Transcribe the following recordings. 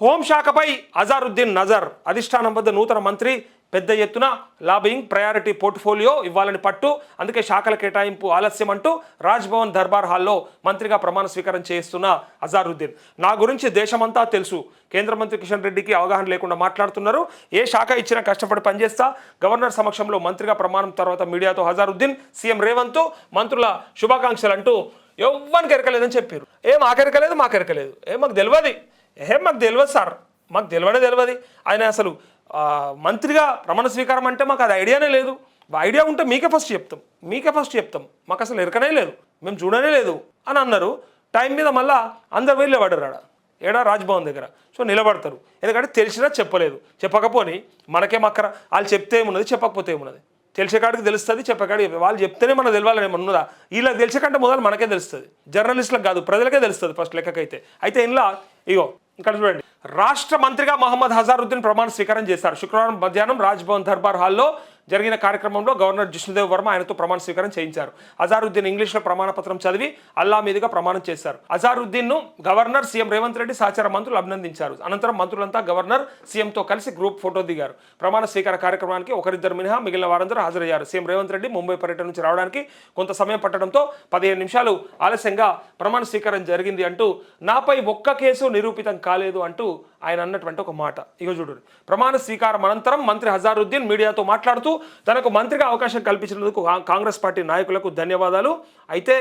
హోంశాఖపై అజారుద్దీన్ నజర్. అధిష్టానం వద్ద నూతన మంత్రి పెద్ద ఎత్తున లాబింగ్, ప్రయారిటీ పోర్ట్ఫోలియో ఇవ్వాలని పట్టు, అందుకే శాఖల కేటాయింపు ఆలస్యం అంటూ రాజ్భవన్ దర్బార్ హాల్లో మంత్రిగా ప్రమాణ స్వీకారం చేస్తున్న అజారుద్దీన్, నా గురించి దేశమంతా తెలుసు, కేంద్ర మంత్రి కిషన్ రెడ్డికి అవగాహన లేకుండా మాట్లాడుతున్నారు, ఏ శాఖ ఇచ్చినా కష్టపడి పనిచేస్తా, గవర్నర్ సమక్షంలో మంత్రిగా ప్రమాణం తర్వాత మీడియాతో అజారుద్దీన్, సీఎం రేవంత్ మంత్రుల శుభాకాంక్షలు అంటూ ఎవ్వరికి ఎరకలేదని చెప్పారు. మాకెరకలేదు మాకు తెలియదు సార్, మాకు తెలియదు. ఆయన అసలు మంత్రిగా ప్రమాణ స్వీకారం అంటే మాకు అది ఐడియానే లేదు. ఐడియా ఉంటే మీకే ఫస్ట్ చెప్తాం, మాకు అసలు ఎరకనే లేదు, మేము చూడనే లేదు అని అన్నారు. టైం మీద మళ్ళీ అందరు వెళ్ళి పడ్డారు ఏడా రాజ్భవన్ దగ్గర. సో నిలబడతారు, ఎందుకంటే తెలిసినా చెప్పలేదు, చెప్పకపోని మనకేం అక్కర, వాళ్ళు చెప్తే ఏమున్నది, చెప్పకపోతే ఏమున్నది, తెలిసే కాడికి తెలుస్తుంది, చెప్పకాడికి వాళ్ళు చెప్తేనే మనకు తెలియాలని ఏమన్నా ఉన్నదా? వీళ్ళకి తెలిసే కంటే మొదలు మనకే తెలుస్తుంది, జర్నలిస్టులకు కాదు ప్రజలకే తెలుస్తుంది ఫస్ట్ లెక్కకైతే. అయితే ఇంట్లో ఇగో ఇక్కడ చూడండి, రాష్ట్ర మంత్రిగా మహమ్మద్ అజారుద్దీన్ ప్రమాణ స్వీకారం చేశారు. శుక్రవారం మధ్యాహ్నం రాజ్భవన్ దర్బార్ హాల్లో జరిగిన కార్యక్రమంలో గవర్నర్ జిష్ణుదేవ్ వర్మ ఆయనతో ప్రమాణ స్వీకారం చేయించారు. అజారుద్దీన్ ఇంగ్లీష్లో ప్రమాణ పత్రం చదివి అల్లా మీదుగా ప్రమాణం చేశారు. అజారుద్దీన్ను గవర్నర్, సీఎం రేవంత్ రెడ్డి, సహచార మంత్రులు అభినందించారు. అనంతరం మంత్రులంతా గవర్నర్, సీఎంతో కలిసి గ్రూప్ ఫోటో దిగారు. ప్రమాణ స్వీకార కార్యక్రమానికి ఒకరిద్దరు మినహా మిగిలిన వారందరూ హాజరయ్యారు. సీఎం రేవంత్ రెడ్డి ముంబై పర్యటన నుంచి రావడానికి కొంత సమయం పట్టడంతో 15 నిమిషాలు ఆలస్యంగా ప్రమాణ స్వీకారం జరిగింది అంటూ, నాపై ఒక్క కేసు నిరూపితం కాలేదు అంటూ ఆయన అన్నటువంటి ఒక మాట. ఇక చూడండి, ప్రమాణ స్వీకారం అనంతరం మంత్రి అజారుద్దీన్ మీడియాతో మాట్లాడుతూ తనకు మంత్రిగా అవకాశం కల్పించినందుకు కాంగ్రెస్ పార్టీ నాయకులకు ధన్యవాదాలు అయితే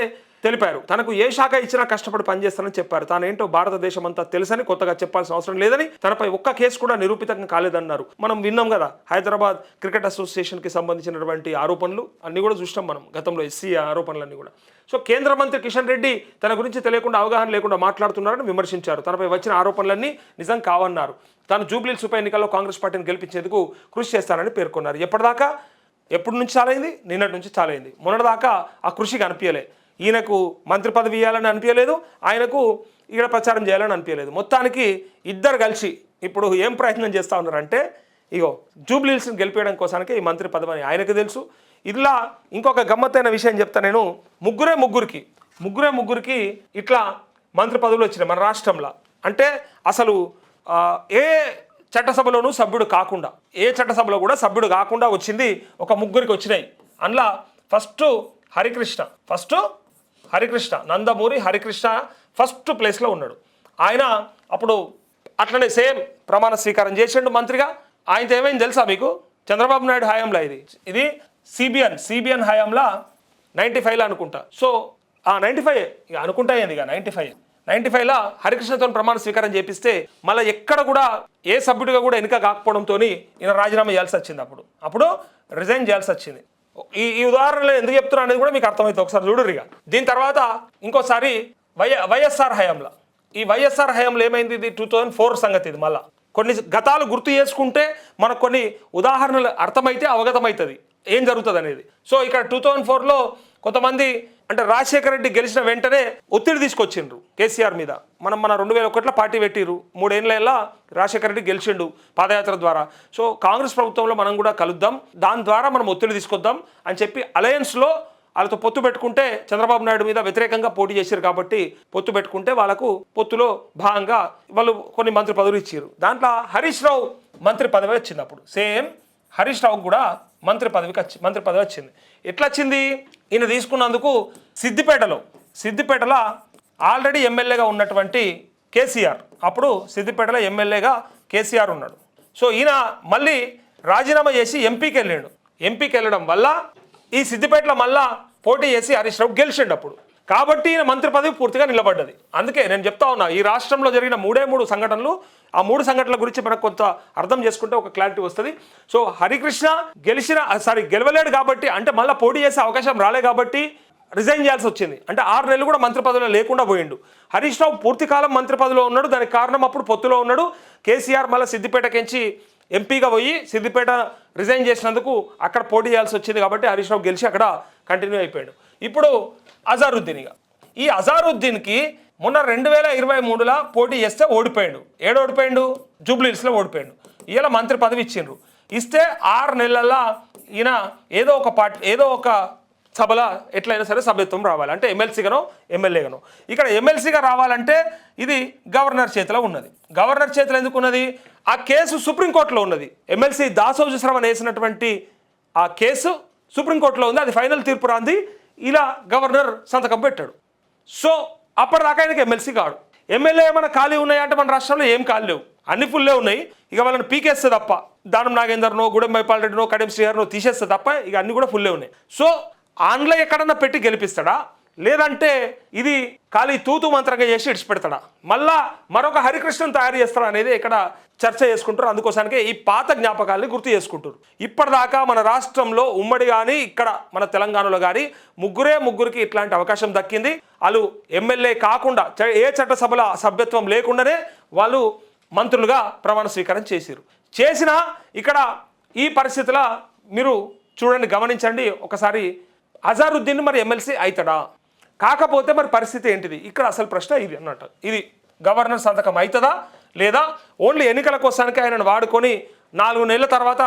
తెలిపారు. తనకు ఏ శాఖ ఇచ్చినా కష్టపడి పనిచేస్తానని చెప్పారు. తానేంటో భారతదేశం అంతా తెలుసని కొత్తగా చెప్పాల్సిన అవసరం లేదని, తనపై ఒక్క కేసు కూడా నిరూపితంగా కాలేదన్నారు. మనం విన్నాం కదా, హైదరాబాద్ క్రికెట్ అసోసియేషన్కి సంబంధించినటువంటి ఆరోపణలు అన్ని కూడా చూసినాం మనం గతంలో, ఎస్సీ ఆరోపణలన్నీ కూడా. సో కేంద్ర మంత్రి కిషన్ రెడ్డి తన గురించి తెలియకుండా, అవగాహన లేకుండా మాట్లాడుతున్నారని విమర్శించారు. తనపై వచ్చిన ఆరోపణలన్నీ నిజం కావన్నారు. తాను జూబ్లీహిల్స్ ఉప ఎన్నికల్లో కాంగ్రెస్ పార్టీని గెలిపించేందుకు కృషి చేస్తానని పేర్కొన్నారు. ఎప్పటి నుంచి చాలైంది? నిన్నటి నుంచి చాలైంది. మొన్నటిదాకా ఆ కృషి కనిపించలే. ఈయనకు మంత్రి పదవి ఇవ్వాలని అనిపించలేదు, ఆయనకు ఇక్కడ ప్రచారం చేయాలని అనిపించలేదు. మొత్తానికి ఇద్దరు కలిసి ఇప్పుడు ఏం ప్రయత్నం చేస్తూ ఉన్నారంటే, ఇగో జూబ్లీహిల్స్ని గెలిపేయడం కోసానికి ఈ మంత్రి పదవి అని ఆయనకు తెలుసు. ఇలా ఇంకొక గమ్మత్తైన విషయం చెప్తా నేను, ముగ్గురికి ఇట్లా మంత్రి పదవులు వచ్చినాయి మన రాష్ట్రంలో. అంటే అసలు ఏ చట్టసభలోనూ సభ్యుడు కాకుండా, ఏ చట్టసభలో కూడా సభ్యుడు కాకుండా వచ్చింది ఒక ముగ్గురికి వచ్చినాయి. అందులో ఫస్ట్ హరికృష్ణ నందమూరి హరికృష్ణ ఫస్ట్ ప్లేస్లో ఉన్నాడు. ఆయన అప్పుడు అట్లనే సేమ్ ప్రమాణ స్వీకారం చేసిండు మంత్రిగా. ఆయనతో ఏమైంది తెలుసా మీకు? చంద్రబాబు నాయుడు హయాంలో ఇది సిబిఎన్ హయాంలో 95లో అనుకుంటా. సో 95 ఇక అనుకుంటా అయింది, ఇక 95లో హరికృష్ణతో ప్రమాణ స్వీకారం చేపిస్తే మళ్ళీ ఎక్కడ కూడా ఏ సభ్యుడిగా కూడా ఎన్నిక కాకపోవడంతో ఈయన రాజీనామా చేయాల్సి వచ్చింది. అప్పుడు రిజైన్ చేయాల్సి వచ్చింది. ఈ ఉదాహరణలో ఎందుకు చెప్తున్నా అనేది కూడా మీకు అర్థమవుతుంది, ఒకసారి చూడరు. దీని తర్వాత ఇంకోసారి వైఎస్ఆర్ హయాంలో ఏమైంది? ఇది 2004 సంగతి. ఇది మళ్ళీ కొన్ని గతాలు గుర్తు చేసుకుంటే మనకు కొన్ని ఉదాహరణలు అర్థమైతే అవగతమవుతుంది ఏం జరుగుతుంది అనేది. సో ఇక్కడ 2004లో కొంతమంది అంటే రాజశేఖర రెడ్డి గెలిచిన వెంటనే ఒత్తిడి తీసుకొచ్చిండ్రు కేసీఆర్ మీద. మన 2001లో పార్టీ పెట్టిరు, 3 ఏళ్ళ రాజశేఖర రెడ్డి గెలిచిండు పాదయాత్ర ద్వారా. సో కాంగ్రెస్ ప్రభుత్వంలో మనం కూడా కలుద్దాం, దాని ద్వారా మనం ఒత్తిడి తీసుకొద్దాం అని చెప్పి అలయన్స్లో వాళ్ళతో పొత్తు పెట్టుకుంటే, చంద్రబాబు నాయుడు మీద వ్యతిరేకంగా పోటీ చేశారు కాబట్టి పొత్తు పెట్టుకుంటే వాళ్ళకు పొత్తులో భాగంగా వాళ్ళు కొన్ని మంత్రి పదవులు ఇచ్చారు. దాంట్లో హరీష్ రావు మంత్రి పదవి వచ్చింది. అప్పుడు సేమ్ హరీష్ రావుకు కూడా మంత్రి పదవి వచ్చింది. ఎట్లా వచ్చింది? ఈయన తీసుకున్నందుకు సిద్దిపేటలో ఆల్రెడీ ఎమ్మెల్యేగా ఉన్నటువంటి కేసీఆర్, అప్పుడు సిద్దిపేటలో ఎమ్మెల్యేగా కేసీఆర్ ఉన్నాడు. సో ఈయన మళ్ళీ రాజీనామా చేసి ఎంపీకి వెళ్ళడం వల్ల ఈ సిద్దిపేటలో మళ్ళా పోటీ చేసి హరీష్ రావు గెలిచిండు అప్పుడు. కాబట్టి ఈయన మంత్రి పదవి పూర్తిగా నిలబడ్డది. అందుకే నేను చెప్తా ఉన్నా, ఈ రాష్ట్రంలో జరిగిన 3 సంఘటనలు, ఆ 3 సంఘటనల గురించి మనకు కొంత అర్థం చేసుకుంటే ఒక క్లారిటీ వస్తుంది. సో హరికృష్ణ గెలవలేడు కాబట్టి, అంటే మళ్ళీ పోటీ చేసే అవకాశం రాలే కాబట్టి రిజైన్ చేయాల్సి వచ్చింది. అంటే 6 నెలలు కూడా మంత్రి పదవిలో లేకుండా పోయిండు. హరీష్ రావు పూర్తి కాలం మంత్రి పదవిలో ఉన్నాడు. దానికి కారణం అప్పుడు పొత్తులో ఉన్నాడు. కేసీఆర్ మళ్ళీ సిద్దిపేటకించి ఎంపీగా పోయి సిద్దిపేట రిజైన్ చేసినందుకు అక్కడ పోటీ చేయాల్సి వచ్చింది కాబట్టి హరీష్ రావు గెలిచి అక్కడ కంటిన్యూ అయిపోయాడు. ఇప్పుడు ఈ అజారుద్దీన్కి మొన్న 2023లో పోటీ చేస్తే ఓడిపోయాడు. ఓడిపోయాడు? జూబ్లీహిల్స్లో ఓడిపోయాడు. ఇలా మంత్రి పదవి ఇచ్చిండ్రు. ఇస్తే 6 నెలల్లో ఈయన ఏదో ఒక సభల ఎట్లయినా సరే సభ్యత్వం రావాలి, అంటే ఎమ్మెల్సీగానో ఎమ్మెల్యేగానో. ఇక్కడ ఎమ్మెల్సీగా రావాలంటే ఇది గవర్నర్ చేతిలో ఉన్నది. గవర్నర్ చేతిలో ఎందుకు ఉన్నది? ఆ కేసు సుప్రీంకోర్టులో ఉన్నది. ఎమ్మెల్సీ దాసోజు శ్రవణ్ వేసినటువంటి ఆ కేసు సుప్రీంకోర్టులో ఉంది. అది ఫైనల్ తీర్పు రాంది. ఇలా గవర్నర్ సంతకం పెట్టాడు. సో అప్పటిదాకా ఆయనకి ఎమ్మెల్సీ కాడు. ఎమ్మెల్యే ఏమైనా ఖాళీ ఉన్నాయంటే మన రాష్ట్రంలో ఏం ఖాళీ లేవు, అన్ని ఫుల్లే ఉన్నాయి. ఇక వాళ్ళని పీకేస్తే తప్ప, దానం నాగేందర్నో గుడెం మైపాల్ రెడ్డినో కడియం శ్రీహరినో తీసేస్తే తప్ప ఇక అన్ని కూడా ఫుల్లే ఉన్నాయి. సో ఆన్లో ఎక్కడన్నా పెట్టి గెలిపిస్తాడా, లేదంటే ఇది ఖాళీ తూతు మంత్రంగా చేసి ఇడిచిపెడతాడా, మళ్ళా మరొక హరికృష్ణను తయారు చేస్తాడా అనేది ఇక్కడ చర్చ చేసుకుంటారు. అందుకోసానికే ఈ పాత జ్ఞాపకాలని గుర్తు చేసుకుంటారు. ఇప్పటిదాకా మన రాష్ట్రంలో ఉమ్మడి కానీ ఇక్కడ మన తెలంగాణలో కానీ ముగ్గురికి ఇట్లాంటి అవకాశం దక్కింది. వాళ్ళు ఎమ్మెల్యే కాకుండా ఏ చట్టసభల సభ్యత్వం లేకుండానే వాళ్ళు మంత్రులుగా ప్రమాణ స్వీకారం చేసినా ఇక్కడ ఈ పరిస్థితిలో మీరు చూడండి, గమనించండి ఒకసారి. అజారుద్దీన్ మరి ఎమ్మెల్సీ అవుతాడా? కాకపోతే మరి పరిస్థితి ఏంటిది? ఇక్కడ అసలు ప్రశ్న ఇది అన్నట్టు. ఇది గవర్నర్ సంతకం అవుతుందా లేదా ఓన్లీ ఎన్నికల కోసానికి ఆయనను వాడుకొని 4 నెలల తర్వాత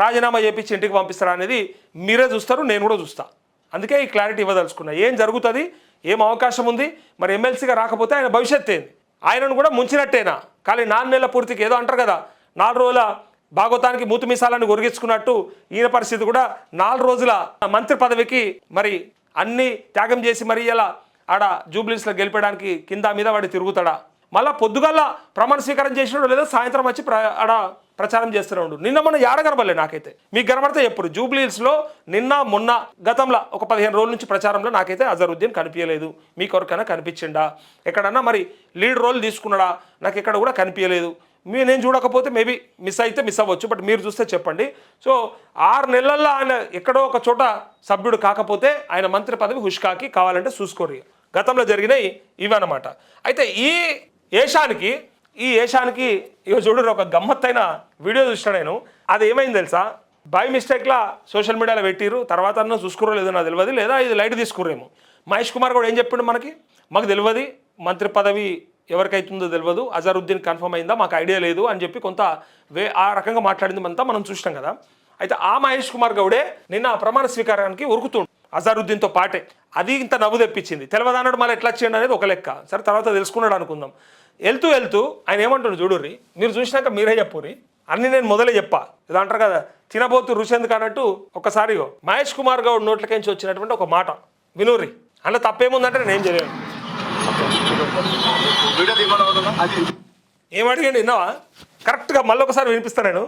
రాజీనామా చేపించి ఇంటికి పంపిస్తారా అనేది మీరే చూస్తారు, నేను కూడా చూస్తా. అందుకే ఈ క్లారిటీ ఇవ్వదలుచుకున్నా. ఏం జరుగుతుంది, ఏం అవకాశం ఉంది, మరి ఎమ్మెల్సీగా రాకపోతే ఆయన భవిష్యత్తు ఏంది? ఆయనను కూడా ముంచినట్టేనా? కానీ 4 నెలల పూర్తికి ఏదో అంటారు కదా, 4 రోజుల భాగవతానికి మూతి మీసాలను ఒరిగించుకున్నట్టు ఈయన పరిస్థితి కూడా 4 రోజుల మంత్రి పదవికి మరి అన్ని త్యాగం చేసి మరి ఇలా ఆడ జూబ్లీస్లో గెలిపడానికి కింద మీద వాడి తిరుగుతాడా? మళ్ళీ పొద్దుగల్లా ప్రమాణ స్వీకారం చేసినాడు లేదా సాయంత్రం వచ్చి ఆడ ప్రచారం చేస్తూనే ఉండు. నిన్న మొన్న ఏడ కనబడలే నాకైతే. మీకు కనబడితే ఎప్పుడు జూబ్లీస్లో నిన్న మొన్న గతంలో ఒక 15 రోజుల నుంచి ప్రచారంలో నాకైతే అజరుద్దీన్ కనిపించలేదు. మీ కొరకైనా కనిపించిండా? ఎక్కడన్నా మరి లీడ్ రోల్ తీసుకున్నాడా? నాకు ఎక్కడ కూడా కనిపించలేదు. నేను చూడకపోతే మేబీ మిస్ అవ్వచ్చు, బట్ మీరు చూస్తే చెప్పండి. సో 6 నెలల్లో ఆయన ఎక్కడో ఒక చోట సభ్యుడు కాకపోతే ఆయన మంత్రి పదవి హుష్కాకి కావాలంటే చూసుకోరు. గతంలో జరిగినాయి ఇవన్నమాట. అయితే ఈ ఏషానికి ఇక చూడరు, ఒక గమ్మత్తైన వీడియో చూసిన నేను. అది ఏమైంది తెలుసా? బై మిస్టేక్లా సోషల్ మీడియాలో పెట్టిరు, తర్వాత అన్న చూసుకోరో లేదో నాకు తెలియదు, లేదా ఇది లైట్ తీసుకురేమో. మహేష్ కుమార్ కూడా ఏం చెప్పిండు, మాకు తెలియదు మంత్రి పదవి ఎవరికైతుందో తెలియదు, అజరుద్దీన్ కన్ఫర్మ్ అయిందా మాకు ఐడియా లేదు అని చెప్పి కొంత ఆ రకంగా మాట్లాడింది అంతా మనం చూసినాం కదా. అయితే ఆ మహేష్ కుమార్ గౌడే నిన్న ప్రమాణ స్వీకారానికి ఉరుకుతుండు అజరుద్దీన్తో పాటే. అది ఇంత నవ్వు తెప్పించింది. తెలియదన్నాడు, మళ్ళీ ఎట్లా చేయండి అనేది ఒక లెక్క. సరే తర్వాత తెలుసుకున్నాడు అనుకుందాం. వెళ్తూ ఆయన ఏమంటుండు చూడుర్రి, మీరు చూసినాక మీరే చెప్పుర్రి. అన్ని నేను మొదలే చెప్పా. ఇది అంటారు కదా, తినబోతు రుచి ఎందుకు అన్నట్టు. ఒకసారి మహేష్ కుమార్ గౌడ్ నోట్లకించి వచ్చినటువంటి ఒక మాట వినుర్రి. అందులో తప్పేముందంటే నేను ఏం చేయలేను. ఏమడిగండి విన్నావా? కరెక్ట్గా మళ్ళీ ఒకసారి వినిపిస్తాను నేను.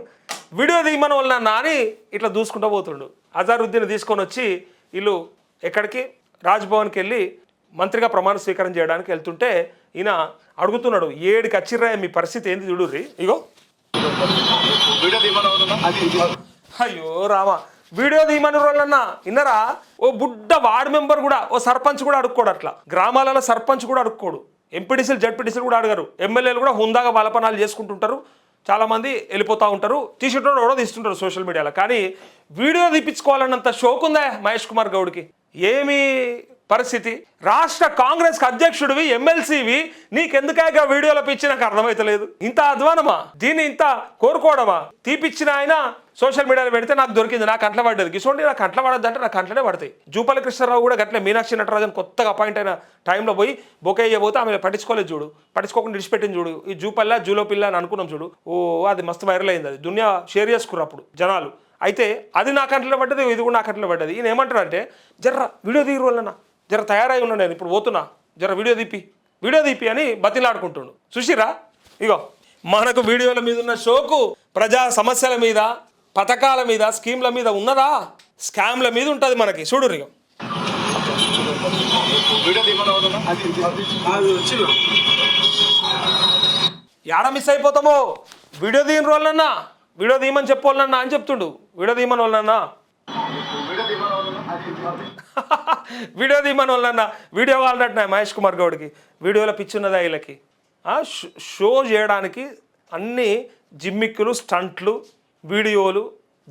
వీడియో తీయమని వల్ల నాని ఇట్లా దూసుకుంటూ పోతుండు. అజరుద్దీన్ తీసుకొని వచ్చి వీళ్ళు ఎక్కడికి రాజ్భవన్కి వెళ్ళి మంత్రిగా ప్రమాణ స్వీకారం చేయడానికి వెళ్తుంటే ఈయన అడుగుతున్నాడు, 7కి వచ్చిర్రాయ మీ పరిస్థితి ఏంది చూడుర్రి. ఇగో అయ్యో రామా, వీడియో తీయమని వాళ్ళన్నా విన్నరా? ఓ బుడ్డ వార్డు మెంబర్ కూడా, ఓ సర్పంచ్ కూడా అడుక్కోడు. అట్లా గ్రామాలలో సర్పంచ్ కూడా అడుక్కోడు. ఎంపీటీసీలు జడ్పీటీసీలు కూడా అడగరు. ఎమ్మెల్యేలు కూడా హుందాగా బలపనాలు చేసుకుంటుంటారు. చాలామంది వెళ్ళిపోతూ ఉంటారు, తీసేటోడు కూడా తీస్తుంటారు సోషల్ మీడియాలో. కానీ వీడియో తీపించుకోవాలన్నంత షోక్ ఉందా మహేష్ కుమార్ గౌడ్కి? ఏమి పరిస్థితి? రాష్ట్ర కాంగ్రెస్ అధ్యక్షుడివి, ఎమ్మెల్సీవి, నీకెందుకాగా వీడియోలో పిచ్చి నాకు అర్థమైతలేదు. ఇంత అధ్వానమా? దీన్ని ఇంత కోరుకోవడమా? తీపిచ్చిన ఆయన సోషల్ మీడియాలో పెడితే నాకు దొరికింది, నాకు కంట్ల పడ్డది. గిసోండి నాకు కంట్ల పడద్దు అంటే నాకు కంట్లనే పడతాయి. జూపల్లి కృష్ణారావు కూడా గట్లే మీనాక్షి నటరాజన్ కొత్తగా అపాయింట్ అయిన టైంలో పోయి బొకే చేయబోతే ఆమె పట్టించుకోలేదు చూడు, పట్టించుకోకుండా విడిచిపెట్టింది చూడు. ఈ జూపల్లా జూలో పిల్ల అని అనుకున్నాం చూడు. ఓ అది మస్తు వైరల్ అయింది. అది దునియా షేర్ చేసుకున్నారు అప్పుడు జనాలు. అయితే అది నా కంట్లో పడ్డది, ఇది కూడా నా కంట్లో పడ్డది. ఈయన ఏమంటారు అంటే, జర్ర వీడియో తీయరు వాళ్ళన్నా, జర తయారై ఉన్నా, నేను ఇప్పుడు పోతున్నా, జర వీడియో తీపి అని బతిలాడుకుంటుండు. చూసిరా? ఇగో మనకు వీడియోల మీద ఉన్న షోకు ప్రజా సమస్యల మీద, పథకాల మీద, స్కీమ్ల మీద ఉన్నదా? స్కామ్ల మీద ఉంటుంది మనకి. చూడు ఇగో యాడ మిస్ అయిపోతామో. వీడియో తీయని రోజులన్నా, వీడియో తీయమని చెప్పోళ్ళన్నా అని చెప్తుండు. వీడియో తీయమని వాళ్ళన్నా వీడియో వాళ్ళంటున్నాయి మహేష్ కుమార్ గౌడ్కి. వీడియోలో పిచ్చున్నదా వీళ్ళకి? షో చేయడానికి అన్ని జిమ్మిక్కులు, స్టంట్లు, వీడియోలు.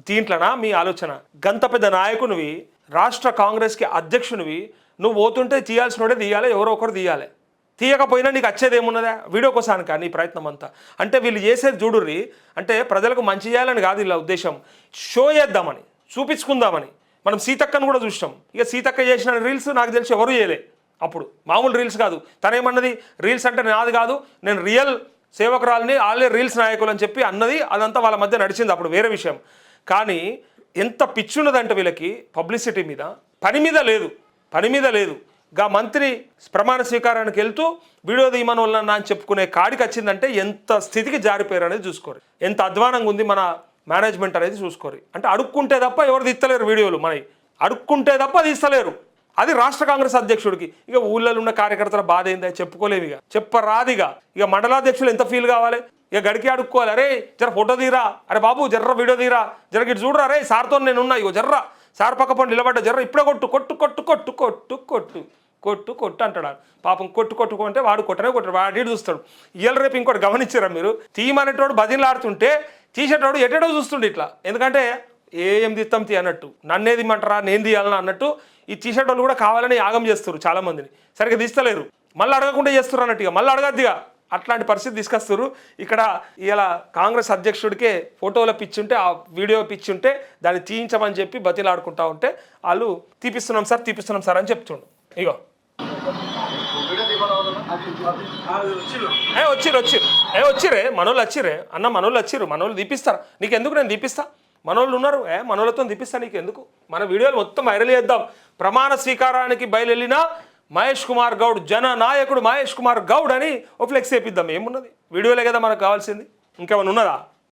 దీంట్లోనా మీ ఆలోచన? గంత పెద్ద నాయకునివి, రాష్ట్ర కాంగ్రెస్కి అధ్యక్షునివి, నువ్వు పోతుంటే తీయాల్సినోడే తీయాలి, ఎవరో ఒకరు తీయాలి. తీయకపోయినా నీకు వచ్చేది ఏమున్నదా? వీడియో కోసానికా నీ ప్రయత్నం అంతా? అంటే వీళ్ళు చేసేది చూడుర్రి, అంటే ప్రజలకు మంచి చేయాలని కాదు వీళ్ళ ఉద్దేశం. షో చేద్దామని, చూపించుకుందామని. మనం సీతక్కను కూడా చూసినాం. ఇక సీతక్క చేసిన రీల్స్ నాకు తెలిసి ఎవరు చేయలే. అప్పుడు మామూలు రీల్స్ కాదు, తనేమన్నది రీల్స్ అంటే నాది కాదు, నేను రియల్ సేవకురాలని, వాళ్ళే రీల్స్ నాయకులు అని చెప్పి అన్నది. అదంతా వాళ్ళ మధ్య నడిచింది, అప్పుడు వేరే విషయం. కానీ ఎంత పిచ్చున్నదంటే వీళ్ళకి పబ్లిసిటీ మీద, పని మీద లేదు. గా మంత్రి ప్రమాణ స్వీకారానికి వెళ్తూ వీడియో తీయమని వాళ్ళన్నా అని చెప్పుకునే కాడికి వచ్చిందంటే ఎంత స్థితికి జారిపోయారు అనేది చూసుకోరు. ఎంత అధ్వానంగా ఉంది మన మేనేజ్మెంట్ అనేది చూసుకోరు. అంటే అడుక్కుంటే తప్ప ఎవరు తీస్తలేరు వీడియోలు, మనకి అడుక్కుంటే తప్ప తీస్తలేరు. అది రాష్ట్ర కాంగ్రెస్ అధ్యక్షుడికి. ఇక ఊళ్ళలో ఉన్న కార్యకర్తల బాధ ఏందో చెప్పుకోలేము, ఇక చెప్పరాదిగా. ఇక మండలాధ్యక్షులు ఎంత ఫీల్ కావాలి, ఇక గడికి అడుక్కోవాలి. అరే జర ఫోటో తీరా, అరే బాబు జర్ర వీడియో తీరా, జర ఇటు చూడరా, అరే సార్తో నేనున్నా, ఇగో జర్ర సార్ పక్క పండు నిలబడ్డా, జర్ర ఇప్పుడే కొట్టు కొట్టు కొట్టు కొట్టు కొట్టు కొట్టు కొట్టు కొట్టు అంటాడు. పాపం కొట్టు అంటే వాడు కొట్టడు, వాడు చూస్తాడు. ఇవాళ రేపు ఇంకోటి గమనించారా మీరు, తీయమనేటోడు భజనలు ఆడుతుంటే తీసేటోడు ఎటేటో చూస్తుండే ఇట్లా. ఎందుకంటే ఏం తీస్తాం తీ అన్నట్టు, నన్నేది ఇమ్మంటారా, నేను తీయాలన్నా అన్నట్టు ఈ తీసేటోళ్ళు కూడా కావాలని యాగం చేస్తారు చాలా మందిని, సరిగ్గా తీస్తలేరు, మళ్ళీ అడగకుండా చేస్తారు అన్నట్టుగా, మళ్ళీ అడగద్దిగా. అట్లాంటి పరిస్థితి తీసుకొస్తారు. ఇక్కడ ఇలా కాంగ్రెస్ అధ్యక్షుడికే ఫోటోల పిచ్చుంటే, ఆ వీడియో పిచ్చుంటే దాన్ని తీయించమని చెప్పి బతిలాడుకుంటా ఉంటే వాళ్ళు తీపిస్తున్నాం సార్ అని చెప్తుండు. ఇగో వచ్చిరే మనోళ్ళు వచ్చిరే అన్న, మనోళ్ళు వచ్చిర్రు, మనోళ్ళు తీపిస్తారు. నీకెందుకు, నేను తీపిస్తా, మనోళ్ళు ఉన్నారు, మనోళ్ళతో తీపిస్తా, నీకు ఎందుకు. మన వీడియోలు మొత్తం వైరల్ చేద్దాం. ప్రమాణ స్వీకారానికి బయలుదేరిన మహేష్ కుమార్ గౌడ్, జన నాయకుడు మహేష్ కుమార్ గౌడ్ అని ఓ ఫ్లెక్స్ వేపిద్దాం. ఏమున్నది, వీడియోలే కదా మనకు కావాల్సింది, ఇంకేమైనా ఉన్నదా?